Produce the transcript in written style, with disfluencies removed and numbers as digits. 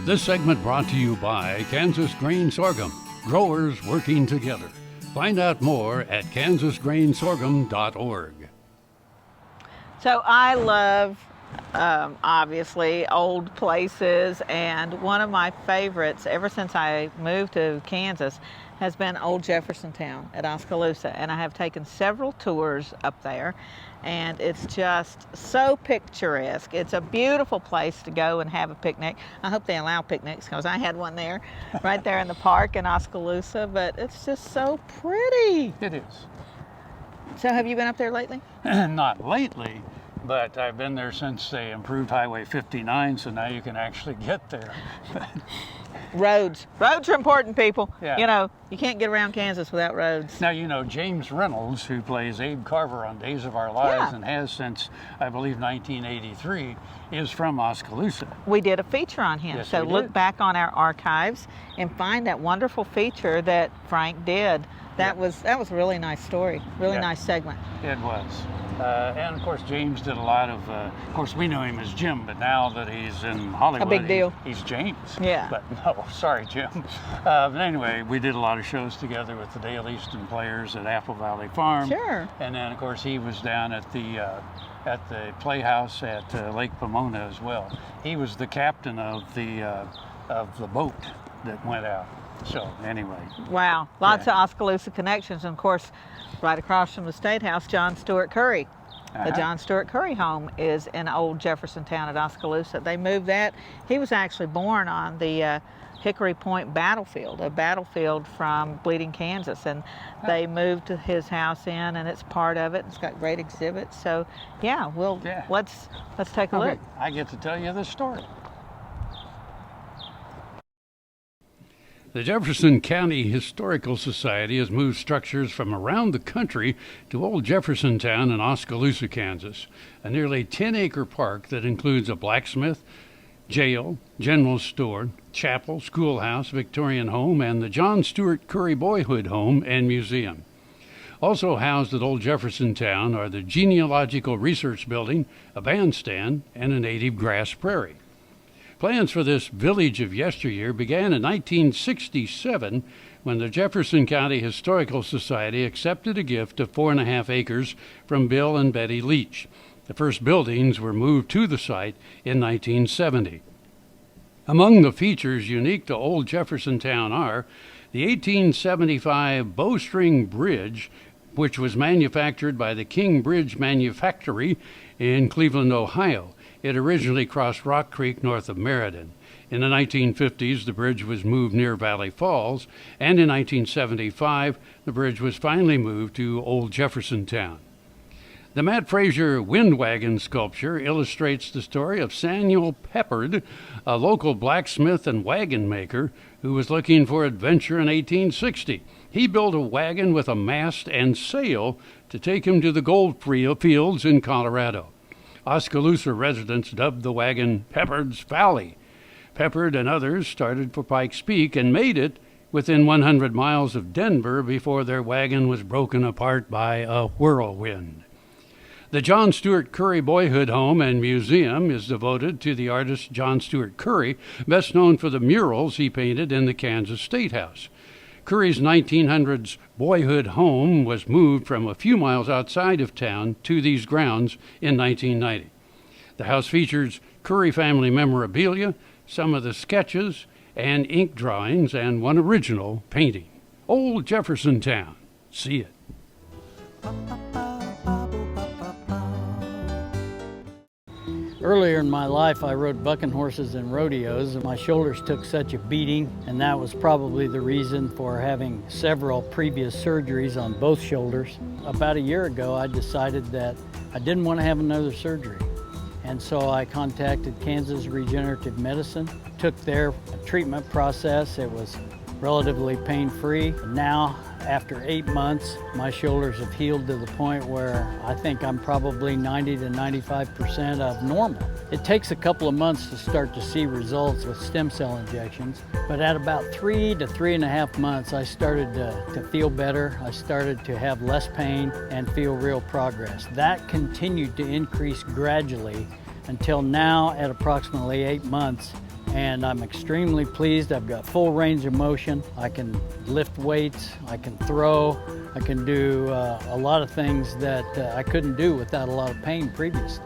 This segment brought to you by Kansas Grain Sorghum, growers working together. Find out more at kansasgrainsorghum.org. So I love, obviously, old places, and one of my favorites ever since I moved to Kansas has been Old Jefferson Town at Oskaloosa, and I have taken several tours up there, and it's just so picturesque. It's a beautiful place to go and have a picnic. I hope they allow picnics, because I had one there, right there in the park in Oskaloosa, but it's just so pretty. It is. So have you been up there lately? Not lately, but I've been there since they improved Highway 59, so now you can actually get there. Roads. Roads are important, people. Yeah. You know, you can't get around Kansas without roads. Now, you know, James Reynolds, who plays Abe Carver on Days of Our Lives and has since, I believe, 1983, is from Oskaloosa. We did a feature on him. Yes, so we look did. back on our archives and find that wonderful feature that Frank did. That was a really nice story, really nice segment. It was. And of course, James did a lot of course, we know him as Jim, but now that he's in Hollywood, A big deal. He's James. Yeah. But no, sorry, Jim. But anyway, we did a lot of shows together with the Dale Easton players at Apple Valley Farm. Sure. And then, of course, he was down at the playhouse at Lake Pomona as well. He was the captain of the boat that went out. So anyway. Wow, lots of Oskaloosa connections. And of course, right across from the Statehouse, John Steuart Curry. The John Steuart Curry home is in Old Jefferson Town at Oskaloosa. They moved that. He was actually born on the Hickory Point Battlefield, a battlefield from Bleeding, Kansas. And they moved to his house in, and it's part of it. It's got great exhibits. So yeah, let's take a look. I get to tell you this story. The Jefferson County Historical Society has moved structures from around the country to Old Jefferson Town in Oskaloosa, Kansas, a nearly 10-acre park that includes a blacksmith, jail, general store, chapel, schoolhouse, Victorian home, and the John Steuart Curry Boyhood home and museum. Also housed at Old Jefferson Town are the Genealogical Research Building, a bandstand, and a native grass prairie. Plans for this village of yesteryear began in 1967 when the Jefferson County Historical Society accepted a gift of 4.5 acres from Bill and Betty Leech. The first buildings were moved to the site in 1970. Among the features unique to Old Jefferson Town are the 1875 Bowstring Bridge, which was manufactured by the King Bridge Manufactory in Cleveland, Ohio. It originally crossed Rock Creek north of Meriden. In the 1950s, the bridge was moved near Valley Falls, and in 1975, the bridge was finally moved to Old Jefferson Town. The Matt Frazier Wind Wagon sculpture illustrates the story of Samuel Peppard, a local blacksmith and wagon maker who was looking for adventure in 1860. He built a wagon with a mast and sail to take him to the gold fields in Colorado. Oskaloosa residents dubbed the wagon Peppard's Folly. Peppard and others started for Pike's Peak and made it within 100 miles of Denver before their wagon was broken apart by a whirlwind. The John Steuart Curry Boyhood Home and Museum is devoted to the artist John Steuart Curry, best known for the murals he painted in the Kansas Statehouse. Curry's 1900s Boyhood home was moved from a few miles outside of town to these grounds in 1990. The house features Curry family memorabilia, some of the sketches and ink drawings, and one original painting. Old Jefferson Town. See it. Earlier in my life, I rode bucking horses and rodeos, and my shoulders took such a beating, and that was probably the reason for having several previous surgeries on both shoulders. About a year ago, I decided that I didn't want to have another surgery. And so I contacted Kansas Regenerative Medicine, took their treatment process. It was relatively pain-free. Now, after 8 months, my shoulders have healed to the point where I think I'm probably 90 to 95% of normal. It takes a couple of months to start to see results with stem cell injections, but at about 3 to 3.5 months, I started to feel better. I started to have less pain and feel real progress. That continued to increase gradually until now, at approximately 8 months, and I'm extremely pleased. I've got full range of motion. I can lift weights, I can throw, I can do a lot of things that I couldn't do without a lot of pain previously.